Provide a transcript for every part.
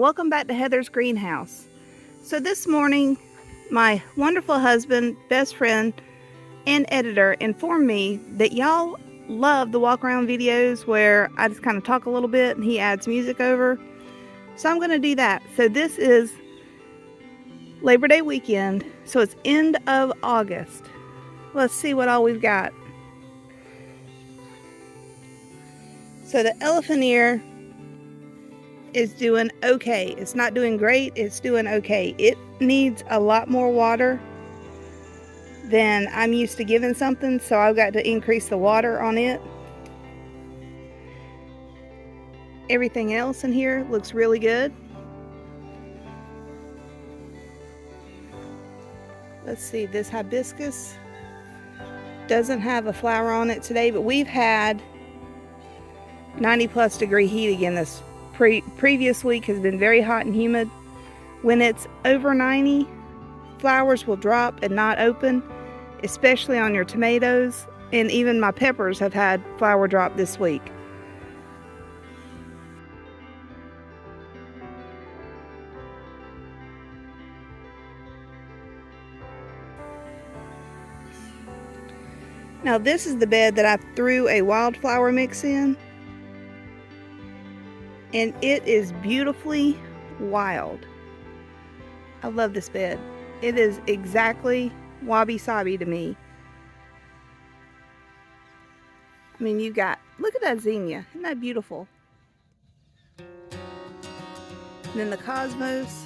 welcome back to Heather's Greenhouse. So this morning, my wonderful husband, best friend, and editor informed me that y'all love the walk around videos where I just kind of talk a little bit and he adds music over. So I'm going to do that. So this is Labor Day weekend, so it's end of August. Let's see what all we've got. So the elephant ear is doing okay. It's not doing great, it's doing okay. It needs a lot more water than I'm used to giving something, so I've got to increase the water on it. Everything else in here looks really good. Let's see, this hibiscus doesn't have a flower on it today, but we've had 90+ degree heat again. This previous week has been very hot and humid. When it's over 90, flowers will drop and not open, especially on your tomatoes, and even my peppers have had flower drop this week. Now this is the bed that I threw a wildflower mix in, and it is beautifully wild. I love this bed. It is exactly wabi-sabi to me. I mean, you've got, look at that zinnia. Isn't that beautiful? And then the cosmos.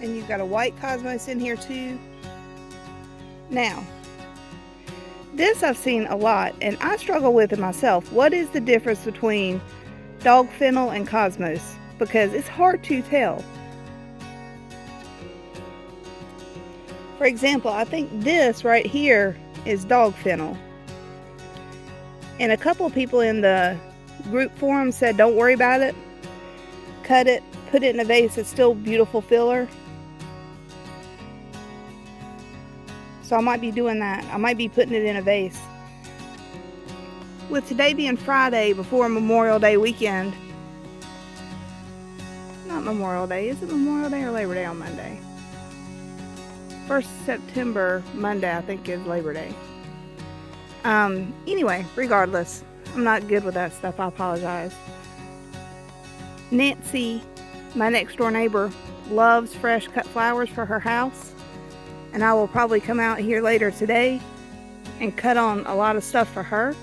And you've got a white cosmos in here too. Now, this I've seen a lot, and I struggle with it myself. What is the difference between dog fennel and cosmos? Because it's hard to tell. For example, I think this right here is dog fennel. And a couple of people in the group forum said don't worry about it. Cut it, put it in a vase. It's still beautiful filler. So I might be doing that. I might be putting it in a vase. With today being Friday before Memorial Day weekend. Not Memorial Day. Is it Memorial Day or Labor Day on Monday? 1st September, Monday, I think, is Labor Day. Anyway, regardless, I'm not good with that stuff. I apologize. Nancy, my next door neighbor, loves fresh cut flowers for her house. And I will probably come out here later today and cut on a lot of stuff for her.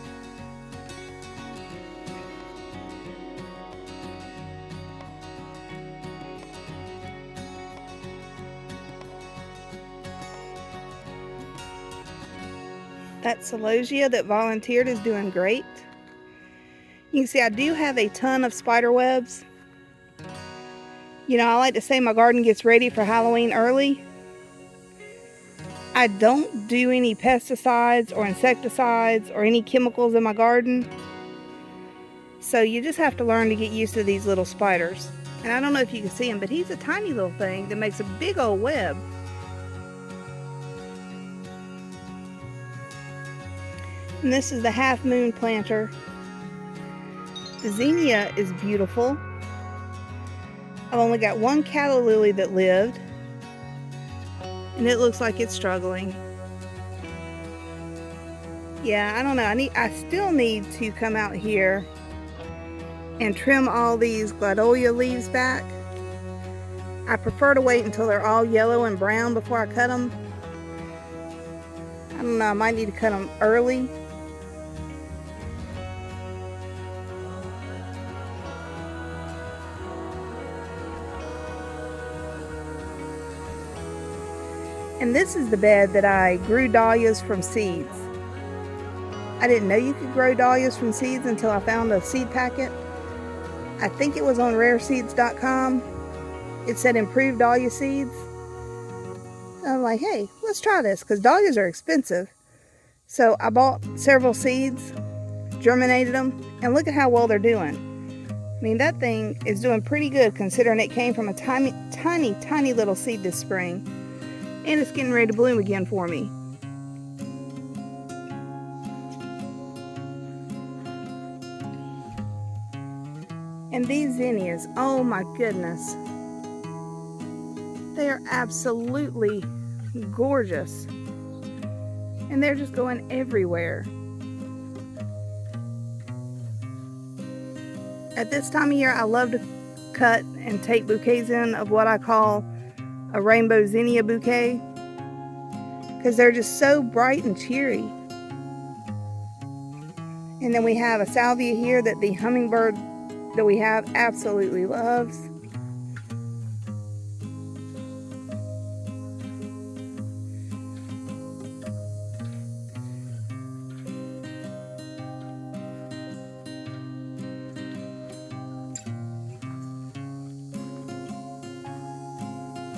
That celosia that volunteered is doing great. You can see I do have a ton of spider webs. You know, I like to say my garden gets ready for Halloween early. I don't do any pesticides or insecticides or any chemicals in my garden. So you just have to learn to get used to these little spiders. And I don't know if you can see him, but he's a tiny little thing that makes a big old web. And this is the half moon planter. The zinnia is beautiful. I've only got one calla lily that lived. And it looks like it's struggling. Yeah, I don't know. I still need to come out here and trim all these gladolia leaves back. I prefer to wait until they're all yellow and brown before I cut them. I don't know, I might need to cut them early. And this is the bed that I grew dahlias from seeds. I didn't know you could grow dahlias from seeds until I found a seed packet. I think it was on rareseeds.com. It said improved dahlia seeds. I'm like, hey, let's try this, because dahlias are expensive. So I bought several seeds, germinated them, and look at how well they're doing. I mean, that thing is doing pretty good considering it came from a tiny, tiny, tiny little seed this spring. And it's getting ready to bloom again for me. And these zinnias, oh my goodness. They are absolutely gorgeous. And they're just going everywhere. At this time of year, I love to cut and take bouquets in of what I call a rainbow zinnia bouquet, because they're just so bright and cheery. And then we have a salvia here that the hummingbird that we have absolutely loves.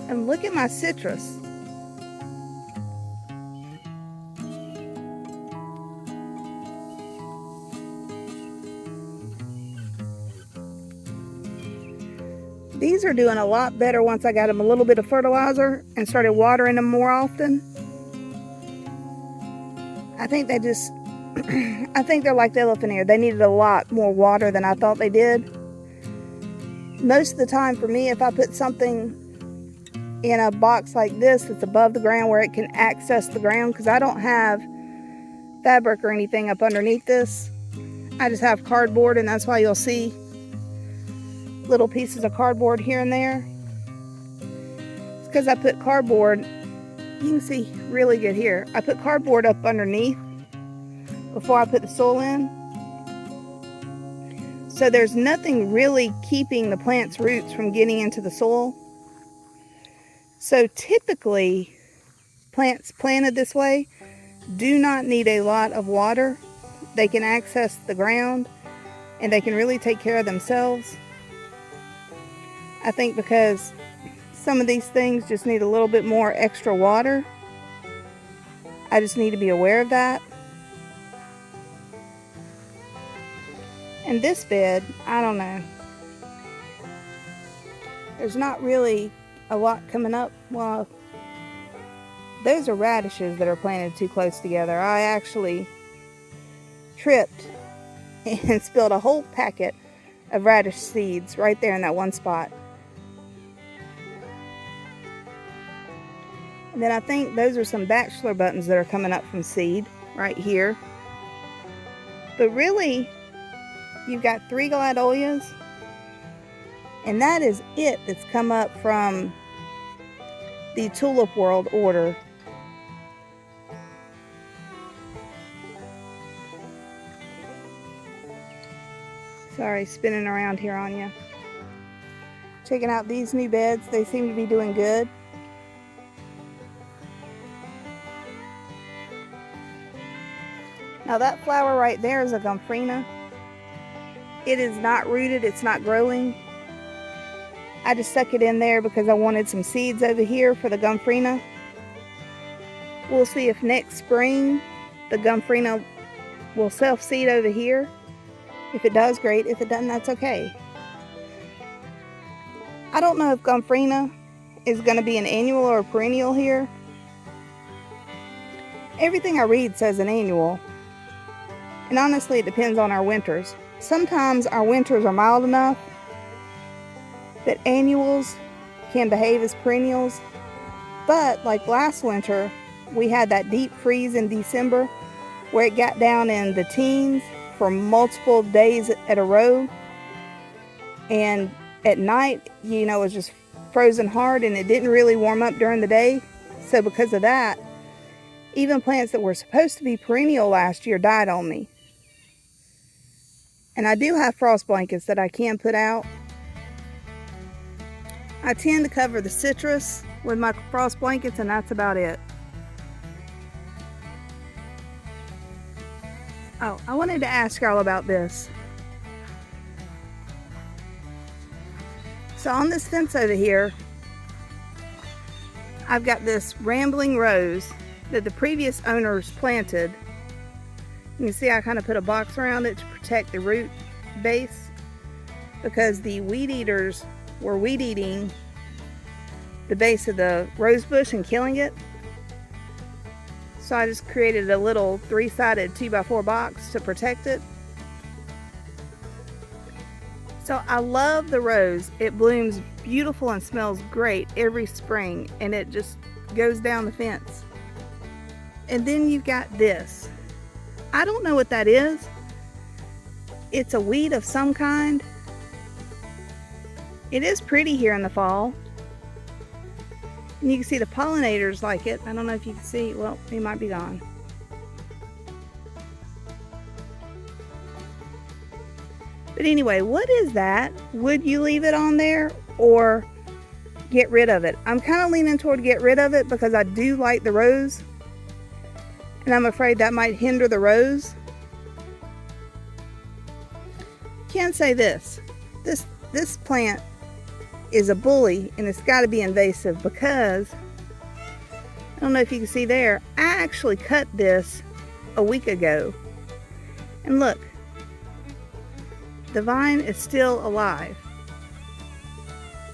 And look at my citrus. These are doing a lot better once I got them a little bit of fertilizer and started watering them more often. I think they just, I think they're like the elephant ear. They needed a lot more water than I thought they did. Most of the time for me, if I put something in a box like this that's above the ground where it can access the ground, because I don't have fabric or anything up underneath this. I just have cardboard, and that's why you'll see little pieces of cardboard here and there. It's because I put cardboard, you can see really good here. I put cardboard up underneath before I put the soil in. So there's nothing really keeping the plant's roots from getting into the soil. So typically, plants planted this way do not need a lot of water. They can access the ground and they can really take care of themselves. I think because some of these things just need a little bit more extra water. I just need to be aware of that. And this bed, I don't know. There's not really a lot coming up. Well, those are radishes that are planted too close together. I actually tripped and spilled a whole packet of radish seeds right there in that one spot. And then I think those are some bachelor buttons that are coming up from seed right here. But really, you've got 3 gladolias, and that is it that's come up from the Tulip World order. Sorry, spinning around here on you. Checking out these new beds, they seem to be doing good. Now that flower right there is a gomphrena. It is not rooted, it's not growing. I just stuck it in there because I wanted some seeds over here for the gomphrena. We'll see if next spring the gomphrena will self-seed over here. If it does, great. If it doesn't, that's okay. I don't know if gomphrena is going to be an annual or a perennial here. Everything I read says an annual. And honestly, it depends on our winters. Sometimes our winters are mild enough that annuals can behave as perennials. But like last winter, we had that deep freeze in December where it got down in the teens for multiple days at a row. And at night, you know, it was just frozen hard and it didn't really warm up during the day. So because of that, even plants that were supposed to be perennial last year died on me. And I do have frost blankets that I can put out. I tend to cover the citrus with my frost blankets, and that's about it. Oh, I wanted to ask y'all about this. So on this fence over here, I've got this rambling rose that the previous owners planted. You can see I kind of put a box around it to protect the root base because the weed eaters were weed eating the base of the rose bush and killing it. So I just created a little 3-sided 2x4 box to protect it. So I love the rose. It blooms beautiful and smells great every spring, and it just goes down the fence. And then you've got this. I don't know what that is. It's a weed of some kind. It is pretty here in the fall. And you can see the pollinators like it. I don't know if you can see. Well, he might be gone. But anyway, what is that? Would you leave it on there or get rid of it? I'm kind of leaning toward get rid of it because I do like the rose. And I'm afraid that might hinder the rose. Can say this. This plant is a bully, and it's got to be invasive because, I don't know if you can see there, I actually cut this a week ago. And look, the vine is still alive.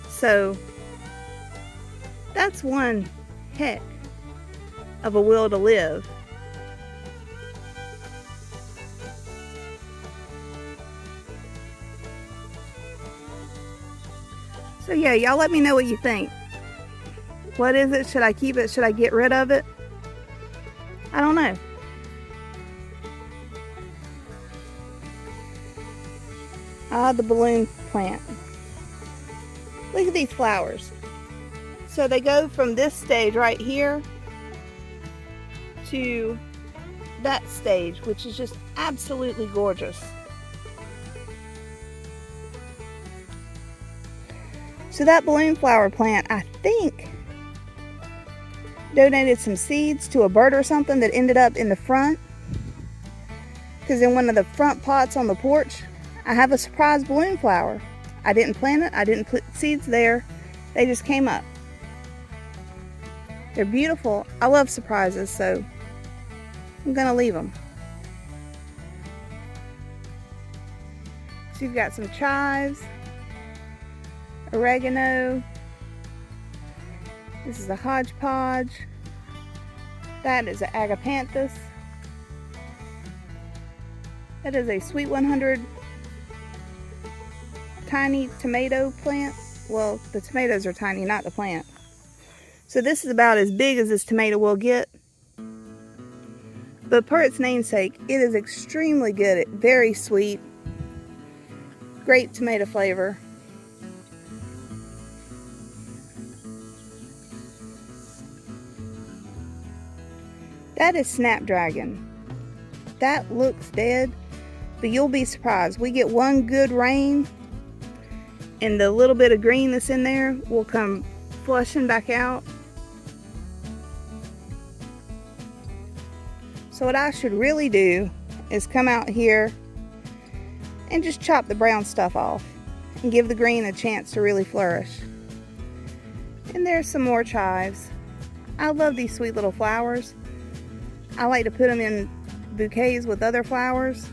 So that's one heck of a will to live. So yeah, y'all let me know what you think. What is it? Should I keep it? Should I get rid of it? I don't know. Ah, the balloon plant. Look at these flowers. So they go from this stage right here to that stage, which is just absolutely gorgeous. So that balloon flower plant, I think, donated some seeds to a bird or something that ended up in the front. Because in one of the front pots on the porch, I have a surprise balloon flower. I didn't plant it. I didn't put seeds there. They just came up. They're beautiful. I love surprises, so I'm going to leave them. So you've got some chives, oregano. This is a hodgepodge. That is an agapanthus. That is a Sweet 100 tiny tomato plant. Well, the tomatoes are tiny, not the plant. So this is about as big as this tomato will get. But per its namesake, it is extremely good. It's very sweet. Great tomato flavor. That is snapdragon. That looks dead, but you'll be surprised. We get one good rain and the little bit of green that's in there will come flushing back out. So what I should really do is come out here and just chop the brown stuff off and give the green a chance to really flourish. And there's some more chives. I love these sweet little flowers. I like to put them in bouquets with other flowers.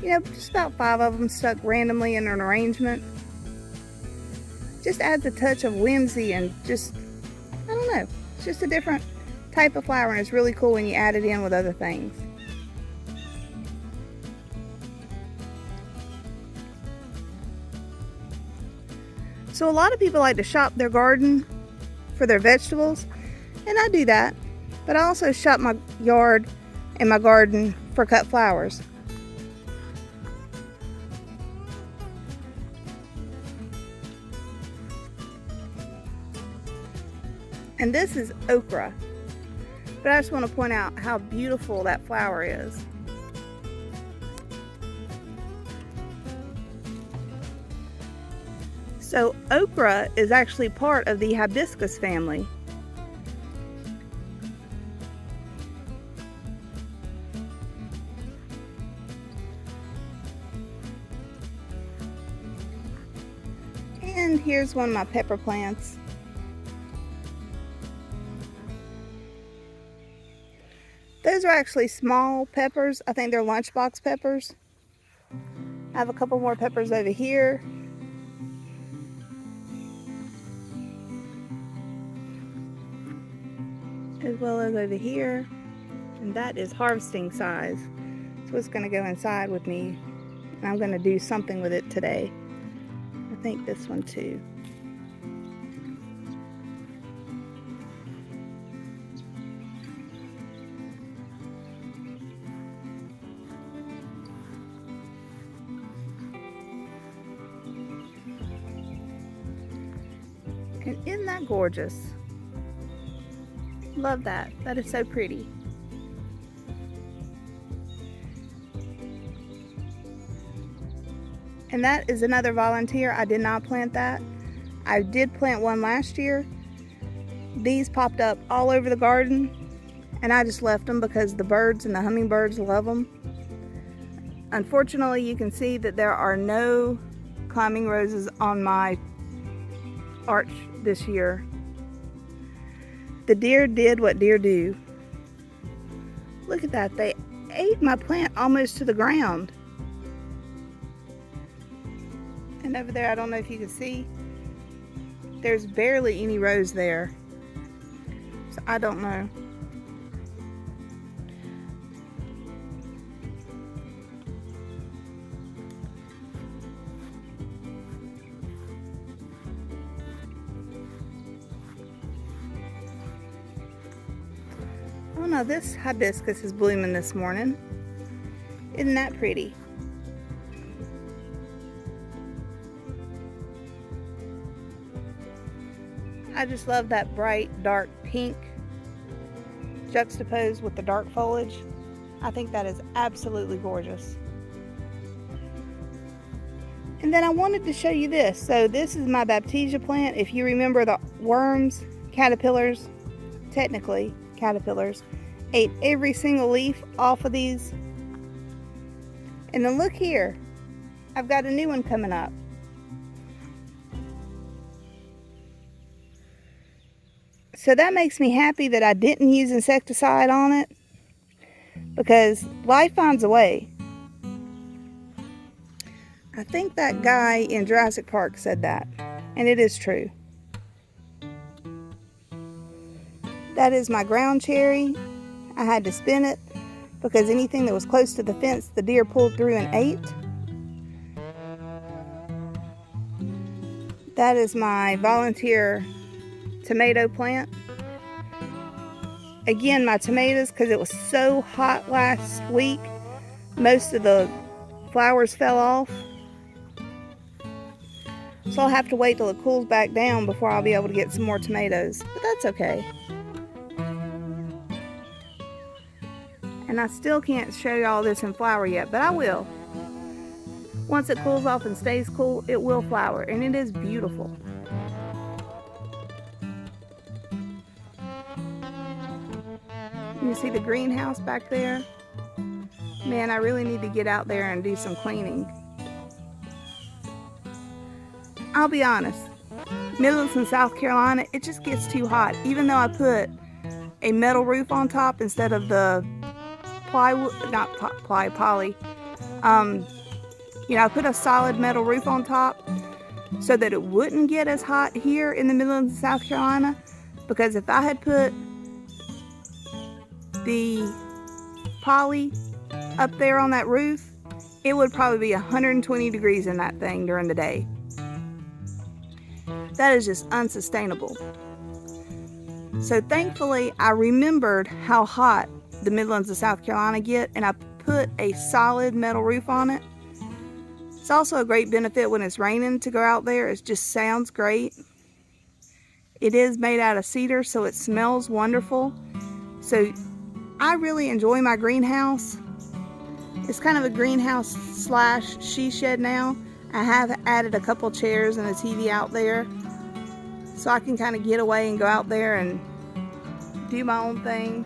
You know, just about 5 of them stuck randomly in an arrangement. Just adds a touch of whimsy and just, I don't know, it's just a different type of flower, and it's really cool when you add it in with other things. So a lot of people like to shop their garden for their vegetables, and I do that, but I also shop my yard and my garden for cut flowers. And this is okra, but I just want to point out how beautiful that flower is. So okra is actually part of the hibiscus family. And here's one of my pepper plants. Those are actually small peppers. I think they're lunchbox peppers. I have a couple more peppers over here. As well as over here. And that is harvesting size. So it's going to go inside with me And I'm going to do something with it today. I think this one too. And isn't that gorgeous? Love that. That is so pretty. And that is another volunteer. I did not plant that. I did plant one last year. These popped up all over the garden, and I just left them because the birds and the hummingbirds love them. Unfortunately, you can see that there are no climbing roses on my arch this year. The deer did what deer do. Look at that. They ate my plant almost to the ground. And over there, I don't know if you can see, there's barely any rose there. So I don't know. Oh no, this hibiscus is blooming this morning. Isn't that pretty? I just love that bright, dark pink juxtaposed with the dark foliage. I think that is absolutely gorgeous. And then I wanted to show you this. So this is my Baptisia plant. If you remember, the worms, caterpillars, technically caterpillars, ate every single leaf off of these. And then look here, I've got a new one coming up. So that makes me happy that I didn't use insecticide on it, because life finds a way. I think that guy in Jurassic Park said that, and it is true. That is my ground cherry. I had to spin it because anything that was close to the fence, the deer pulled through and ate. That is my volunteer tomato plant. Again, my tomatoes, because it was so hot last week, most of the flowers fell off. So I'll have to wait till it cools back down before I'll be able to get some more tomatoes, but that's okay. And I still can't show you all this in flower yet, but I will. Once it cools off and stays cool, it will flower, and it is beautiful. You see the greenhouse back there? Man, I really need to get out there and do some cleaning. I'll be honest, Midlands, South Carolina, it just gets too hot. Even though I put a metal roof on top instead of the plywood, not poly. I put a solid metal roof on top so that it wouldn't get as hot here in the Midlands, South Carolina. Because if I had put the poly up there on that roof, it would probably be 120 degrees in that thing during the day. That is just unsustainable. So thankfully, I remembered how hot the Midlands of South Carolina get, and I put a solid metal roof on it. It's also a great benefit when it's raining to go out there. It just sounds great. It is made out of cedar, so it smells wonderful. So I really enjoy my greenhouse. It's kind of a greenhouse / she shed now. I have added a couple chairs and a TV out there, so I can kind of get away and go out there and do my own thing.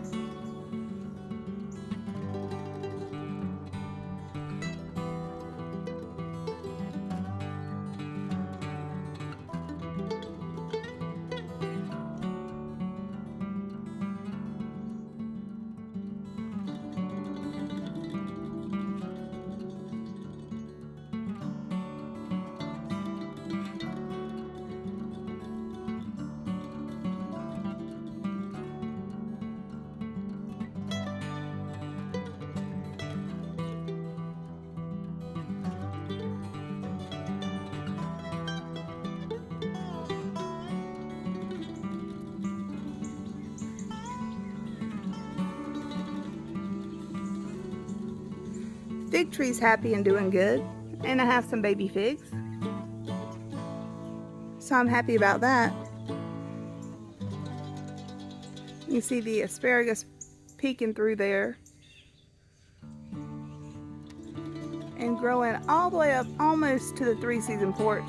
Fig tree's happy and doing good, and I have some baby figs, so I'm happy about that. You can see the asparagus peeking through there and growing all the way up almost to the 3-season porch.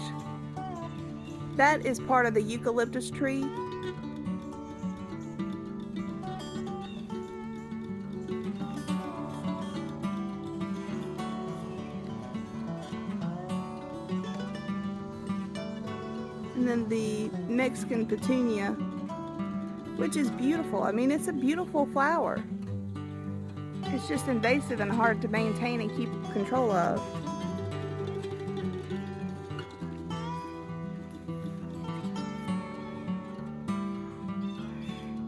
That is part of the eucalyptus tree. And then the Mexican petunia, which is beautiful. I mean, it's a beautiful flower. It's just invasive and hard to maintain and keep control of.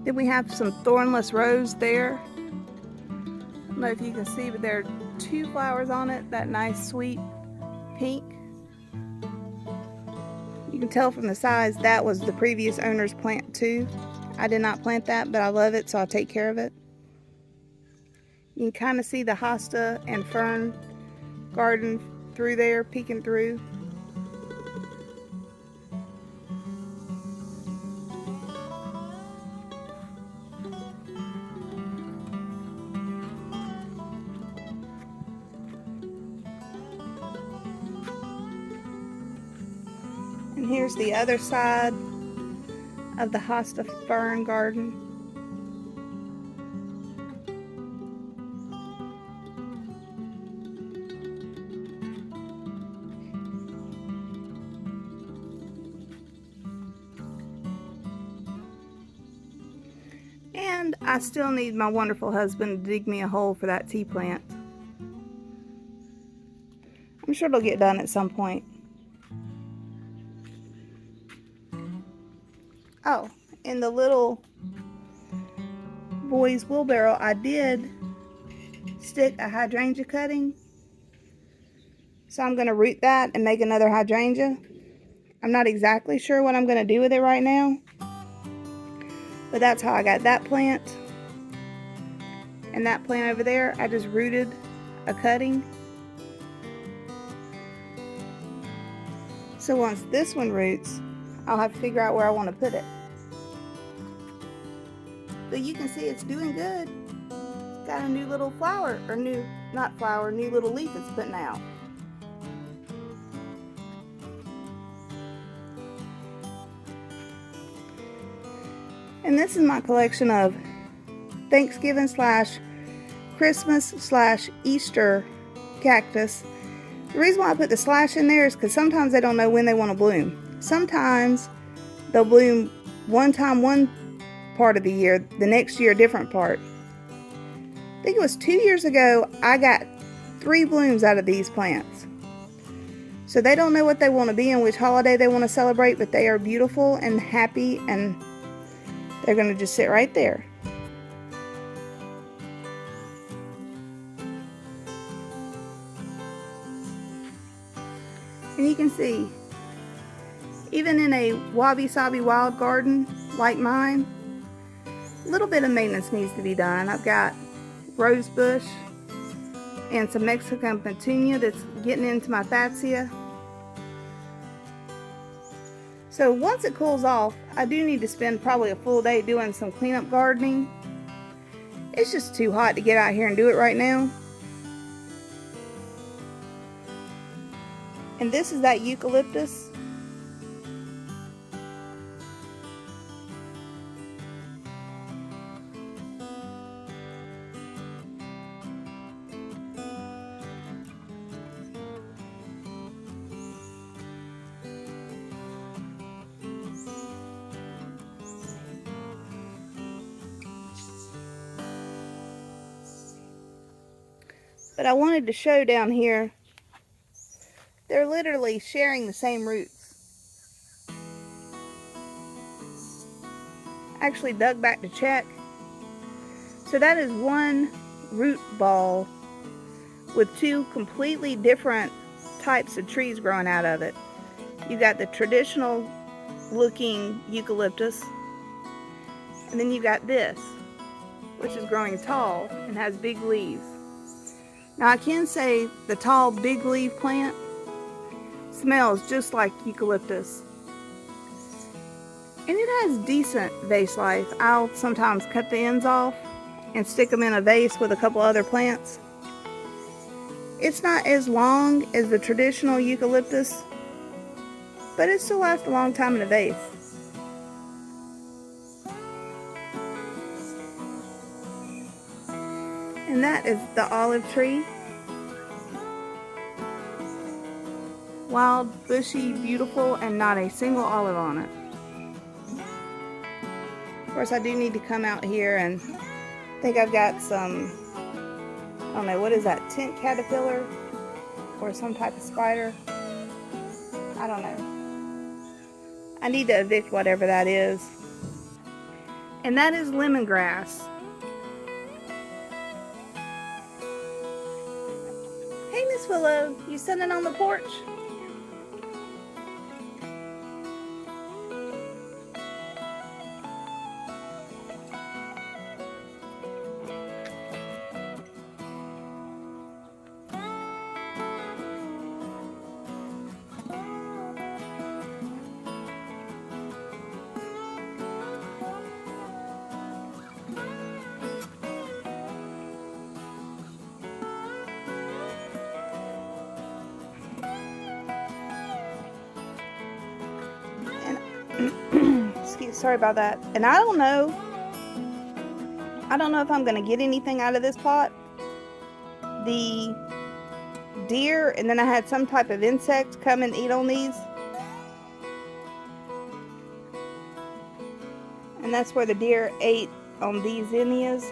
Then we have some thornless rose there. I don't know if you can see, but there are 2 flowers on it, that nice sweet pink. You can tell from the size that was the previous owner's plant too. I did not plant that, but I love it, so I'll take care of it. You can kind of see the hosta and fern garden through there, peeking through. And here's the other side of the hosta fern garden. And I still need my wonderful husband to dig me a hole for that tea plant. I'm sure it'll get done at some point. Oh, in the little boy's wheelbarrow, I did stick a hydrangea cutting. So I'm going to root that and make another hydrangea. I'm not exactly sure what I'm going to do with it right now. But that's how I got that plant. And that plant over there, I just rooted a cutting. So once this one roots, I'll have to figure out where I want to put it. But you can see it's doing good. It's got a new little flower, or new little leaf it's putting out. And this is my collection of Thanksgiving / Christmas / Easter cactus. The reason why I put the slash in there is because sometimes they don't know when they want to bloom. Sometimes they'll bloom one part of the year, the next year a different part. I think it was 2 years ago I got 3 blooms out of these plants. So they don't know what they want to be and which holiday they want to celebrate, but they are beautiful and happy, and they're going to just sit right there. And you can see, even in a wabi-sabi wild garden like mine, a little bit of maintenance needs to be done. I've got rose bush and some Mexican petunia that's getting into my fatsia. So once it cools off, I do need to spend probably a full day doing some cleanup gardening. It's just too hot to get out here and do it right now. And this is that eucalyptus. But I wanted to show down here, they're literally sharing the same roots. I actually dug back to check. So that is one root ball with 2 completely different types of trees growing out of it. You got the traditional looking eucalyptus, and then you got this, which is growing tall and has big leaves. Now I can say the tall big leaf plant smells just like eucalyptus. And it has decent vase life. I'll sometimes cut the ends off and stick them in a vase with a couple other plants. It's not as long as the traditional eucalyptus, but it still lasts a long time in a vase. And that is the olive tree. Wild, bushy, beautiful, and not a single olive on it. Of course, I do need to come out here, and I think I've got some, I don't know, what is that, tent caterpillar or some type of spider? I don't know. I need to evict whatever that is. And that is lemongrass. Hey, Miss Willow, you sitting on the porch? Sorry about that. And I don't know if I'm going to get anything out of this pot. The deer, and then I had some type of insect come and eat on these. And that's where the deer ate on these zinnias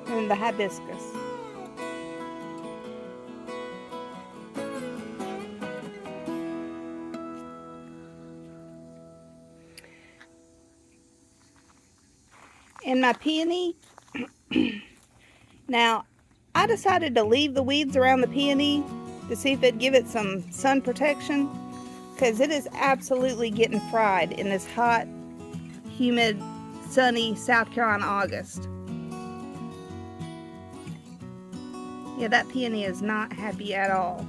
and the hibiscus. And my peony, now I decided to leave the weeds around the peony to see if it'd give it some sun protection, because it is absolutely getting fried in this hot, humid, sunny South Carolina August. Yeah, that peony is not happy at all.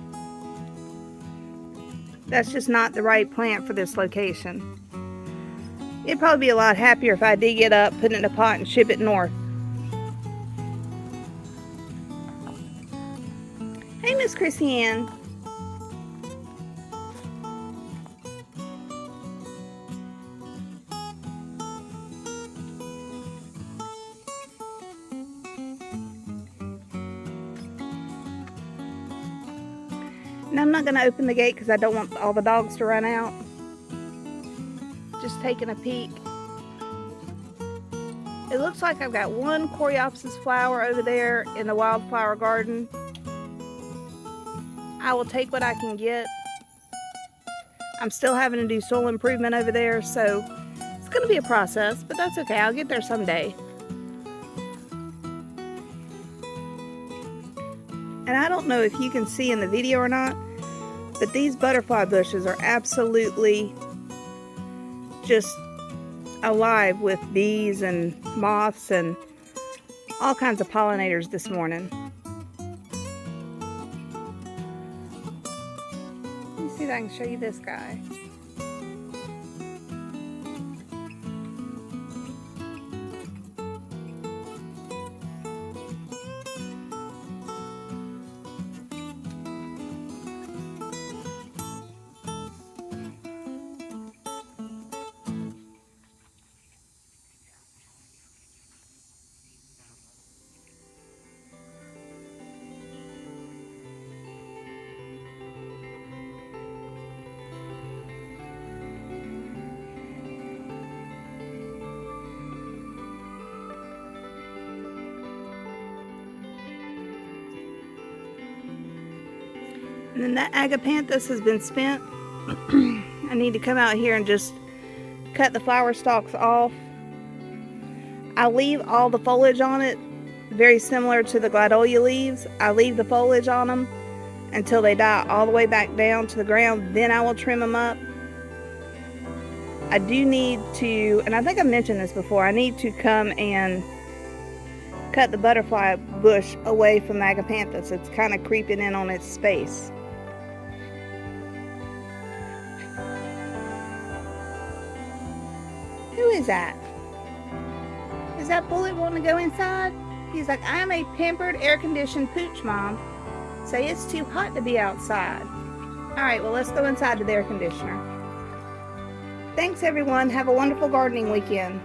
That's just not the right plant for this location. It'd probably be a lot happier if I dig it up, put it in a pot, and ship it north. Hey, Miss Chrissy Ann. Now, I'm not going to open the gate because I don't want all the dogs to run out. Just taking a peek. It looks like I've got one Coreopsis flower over there in the wildflower garden. I will take what I can get. I'm still having to do soil improvement over there, so it's going to be a process, but that's okay. I'll get there someday. And I don't know if you can see in the video or not, but these butterfly bushes are absolutely just alive with bees and moths and all kinds of pollinators this morning. Let me see if I can show you this guy. And then that agapanthus has been spent. I need to come out here and just cut the flower stalks off. I leave all the foliage on it, very similar to the gladolia leaves. I leave the foliage on them until they die all the way back down to the ground. Then I will trim them up. I do need to, and I think I mentioned this before, I need to come and cut the butterfly bush away from the agapanthus. It's kind of creeping in on its space. Who is that? Is that Bullet wanting to go inside? He's like, I'm a pampered, air-conditioned pooch, Mom. Say it's too hot to be outside. Alright, well, let's go inside to the air conditioner. Thanks, everyone. Have a wonderful gardening weekend.